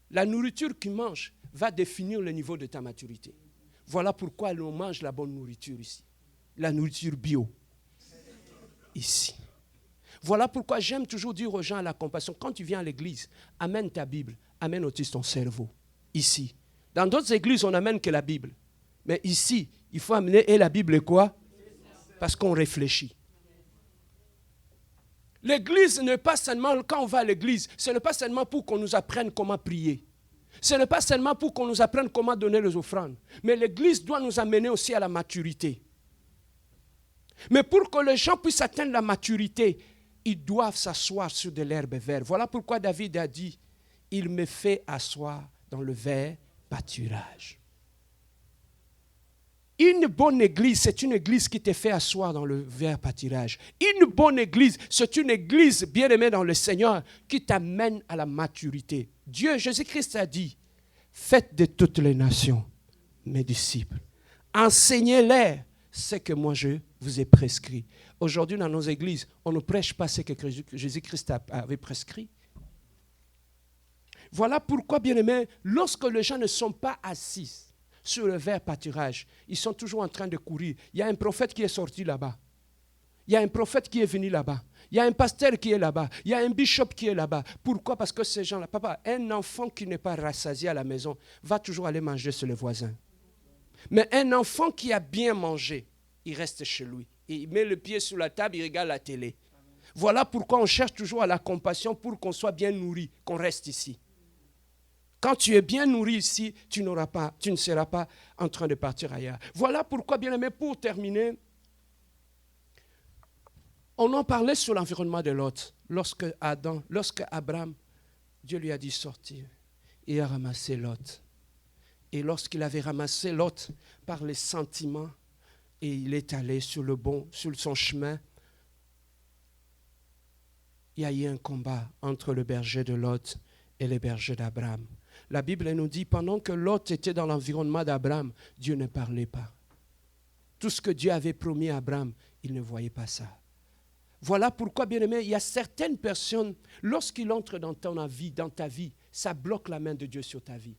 La nourriture que tu manges va définir le niveau de ta maturité. Voilà pourquoi on mange la bonne nourriture ici. La nourriture bio. Ici. Voilà pourquoi j'aime toujours dire aux gens à la compassion, quand tu viens à l'église, amène ta Bible, amène aussi ton cerveau. Ici. Dans d'autres églises, on n'amène que la Bible. Mais ici, il faut amener et la Bible et quoi? Parce qu'on réfléchit. L'église n'est pas seulement, quand on va à l'église, ce n'est pas seulement pour qu'on nous apprenne comment prier. Ce n'est pas seulement pour qu'on nous apprenne comment donner les offrandes. Mais l'église doit nous amener aussi à la maturité. Mais pour que les gens puissent atteindre la maturité, ils doivent s'asseoir sur de l'herbe verte. Voilà pourquoi David a dit, il me fait asseoir dans le vert pâturage. Une bonne église, c'est une église qui te fait asseoir dans le vert pâturage. Une bonne église, c'est une église bien-aimée dans le Seigneur qui t'amène à la maturité. Dieu, Jésus-Christ a dit, faites de toutes les nations mes disciples. Enseignez-les ce que moi je vous ai prescrit. Aujourd'hui, dans nos églises, on ne prêche pas ce que Jésus-Christ avait prescrit. Voilà pourquoi, bien-aimés, lorsque les gens ne sont pas assis sur le vert pâturage, ils sont toujours en train de courir. Il y a un prophète qui est sorti là-bas. Il y a un prophète qui est venu là-bas. Il y a un pasteur qui est là-bas. Il y a un bishop qui est là-bas. Pourquoi? Parce que ces gens-là, papa, un enfant qui n'est pas rassasié à la maison va toujours aller manger chez le voisin. Mais un enfant qui a bien mangé, il reste chez lui. Il met le pied sur la table, il regarde la télé. Voilà pourquoi on cherche toujours à la compassion pour qu'on soit bien nourri, qu'on reste ici. Quand tu es bien nourri ici, tu ne seras pas en train de partir ailleurs. Voilà pourquoi, bien aimé, pour terminer, on en parlait sur l'environnement de Lot. Lorsque Abraham, Dieu lui a dit sortir, il a ramassé Lot. Et lorsqu'il avait ramassé Lot par les sentiments, et il est allé sur son chemin, il y a eu un combat entre le berger de Lot et le berger d'Abraham. La Bible nous dit, pendant que Lot était dans l'environnement d'Abraham, Dieu ne parlait pas. Tout ce que Dieu avait promis à Abraham, il ne voyait pas ça. Voilà pourquoi, bien-aimé, il y a certaines personnes, lorsqu'ils entrent dans ta vie, ça bloque la main de Dieu sur ta vie.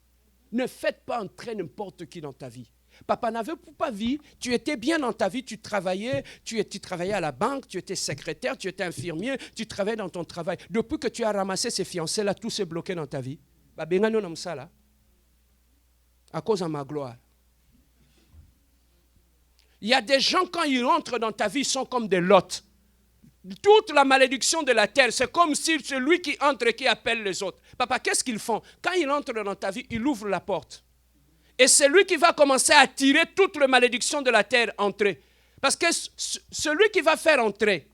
Ne faites pas entrer n'importe qui dans ta vie. Papa n'avait pas vie, tu étais bien dans ta vie, tu travaillais à la banque, tu étais secrétaire, tu étais infirmier, tu travaillais dans ton travail. Depuis que tu as ramassé ces fiancés-là, tout s'est bloqué dans ta vie. À cause de ma gloire. Il y a des gens, quand ils rentrent dans ta vie, ils sont comme des lots. Toute la malédiction de la terre, c'est comme si celui qui entre et qui appelle les autres. Papa, qu'est-ce qu'ils font? Quand ils entrent dans ta vie, ils ouvrent la porte. Et c'est lui qui va commencer à attirer toute la malédiction de la terre entrer. Parce que celui qui va faire entrer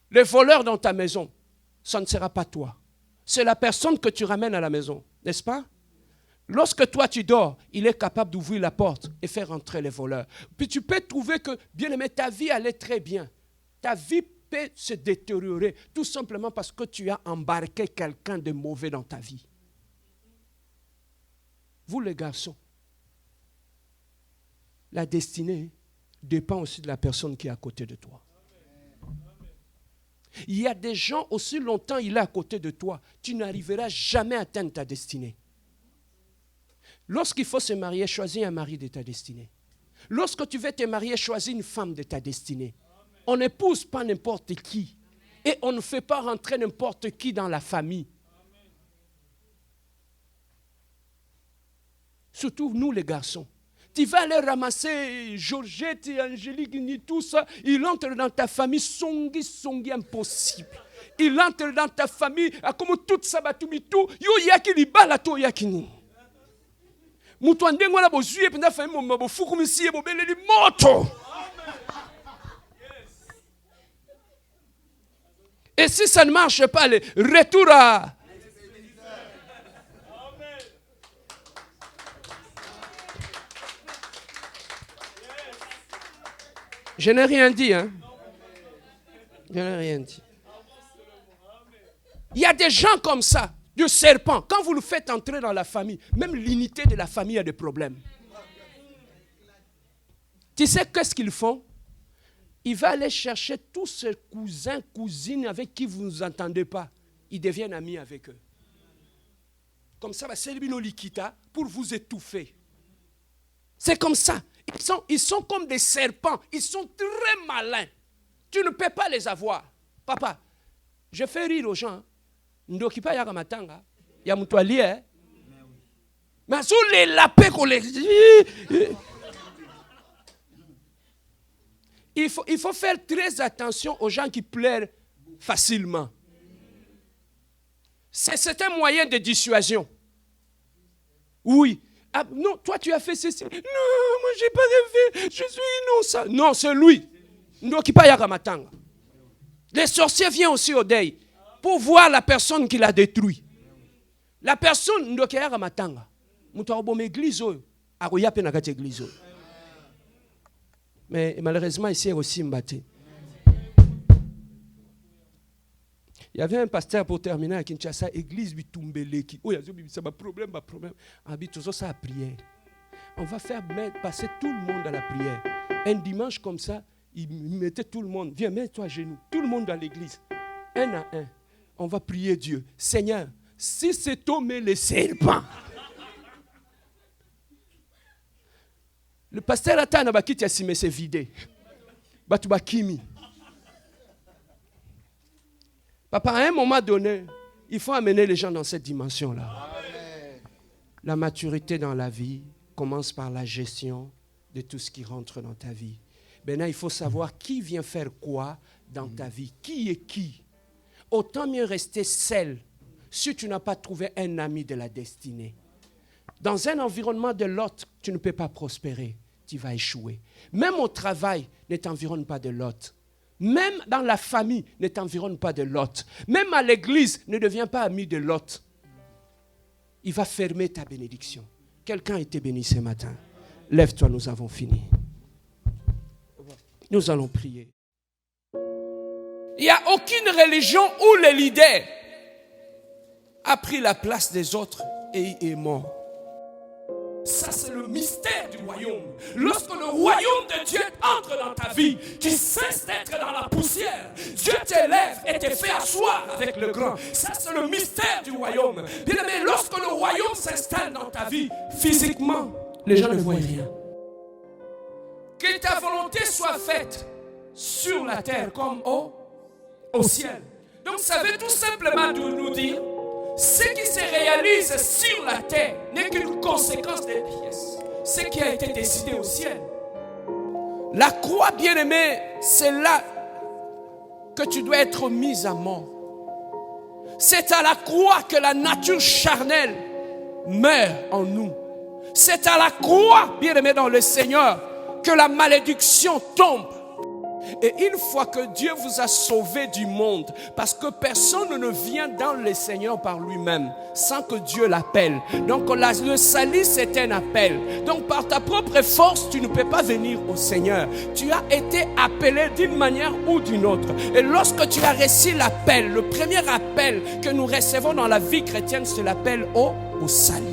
le voleur dans ta maison, ça ne sera pas toi. C'est la personne que tu ramènes à la maison, n'est-ce pas? Lorsque toi tu dors, il est capable d'ouvrir la porte et faire entrer les voleurs. Puis tu peux trouver que, bien aimé, ta vie allait très bien. Ta vie peut se détériorer tout simplement parce que tu as embarqué quelqu'un de mauvais dans ta vie. Vous les garçons, la destinée dépend aussi de la personne qui est à côté de toi. Il y a des gens, aussi longtemps il est à côté de toi, tu n'arriveras jamais à atteindre ta destinée. Lorsqu'il faut se marier, choisis un mari de ta destinée. Lorsque tu veux te marier, choisis une femme de ta destinée. On n'épouse pas n'importe qui. Et on ne fait pas rentrer n'importe qui dans la famille. Surtout nous les garçons. Tu vas aller ramasser Georgette et Angélique et tout ça. Il entre dans ta famille, songi, impossible. Il entre dans ta famille, comme tout ça, tout. Yo yaki li bala to yakini. Mutu andengo na bozuye penda famille mo mabofuku misiye bobele li moto. Et si ça ne marche pas, le retour à... Je n'ai rien dit, hein. Je n'ai rien dit. Il y a des gens comme ça, de serpents. Quand vous le faites entrer dans la famille, même l'unité de la famille a des problèmes. Tu sais qu'est-ce qu'ils font? Il va aller chercher tous ses cousins, cousines avec qui vous ne vous entendez pas. Ils deviennent amis avec eux. Comme ça, c'est le likita pour vous étouffer. C'est comme ça. Ils sont comme des serpents. Ils sont très malins. Tu ne peux pas les avoir. Papa, je fais rire aux gens. Ndokipa ya kamatanga. Ya mutualie. Mais sous les lapins qu'on les... Il faut faire très attention aux gens qui pleurent facilement. C'est un moyen de dissuasion. Oui. Ah, non, toi tu as fait ceci. Non, moi je n'ai pas fait. Je suis innocent. Non, c'est lui. Les sorciers viennent aussi au deuil pour voir la personne qui l'a détruit. La personne, église. Mais malheureusement, ici aussi Mbaté. Il y avait un pasteur pour terminer à Kinshasa, église Bitumbeleki. Oh, il y a un problème. Habite ça à prière. On va faire passer tout le monde à la prière. Un dimanche comme ça, il mettait tout le monde. Viens, mets-toi à genoux. Tout le monde dans l'église. Un à un. On va prier Dieu. Seigneur, si cet homme est le serpent. Le pasteur Atana Bakiti Asime s'est vidé. Batubakimi. Papa, à un moment donné, il faut amener les gens dans cette dimension-là. Amen. La maturité dans la vie commence par la gestion de tout ce qui rentre dans ta vie. Maintenant, il faut savoir qui vient faire quoi dans ta vie. Qui est qui? Autant mieux rester seul si tu n'as pas trouvé un ami de la destinée. Dans un environnement de Lot, tu ne peux pas prospérer. Tu vas échouer. Même au travail, ne t'environne pas de Lot. Même dans la famille, ne t'environne pas de Lot. Même à l'église, ne deviens pas ami de Lot. Il va fermer ta bénédiction. Quelqu'un a été béni ce matin. Lève-toi, nous avons fini. Nous allons prier. Il n'y a aucune religion où le leader a pris la place des autres et est mort. Ça, c'est le mystère du royaume. Lorsque le royaume de Dieu entre dans ta vie, tu cesses d'être dans la poussière. Dieu t'élève et te fait asseoir avec le grand. Ça, c'est le mystère du royaume. Bien aimé, lorsque le royaume s'installe dans ta vie, physiquement, les gens ne voient rien. Que ta volonté soit faite sur la terre comme au ciel. Donc, ça veut tout simplement nous dire, ce qui se réalise sur la terre n'est qu'une conséquence des pièces. Ce qui a été décidé au ciel. La croix, bien-aimée, c'est là que tu dois être mise à mort. C'est à la croix que la nature charnelle meurt en nous. C'est à la croix, bien-aimé dans le Seigneur, que la malédiction tombe. Et une fois que Dieu vous a sauvé du monde, parce que personne ne vient dans le Seigneur par lui-même, sans que Dieu l'appelle. Donc le salut, c'est un appel. Donc par ta propre force, tu ne peux pas venir au Seigneur. Tu as été appelé d'une manière ou d'une autre. Et lorsque tu as reçu l'appel, le premier appel que nous recevons dans la vie chrétienne, c'est l'appel au salut.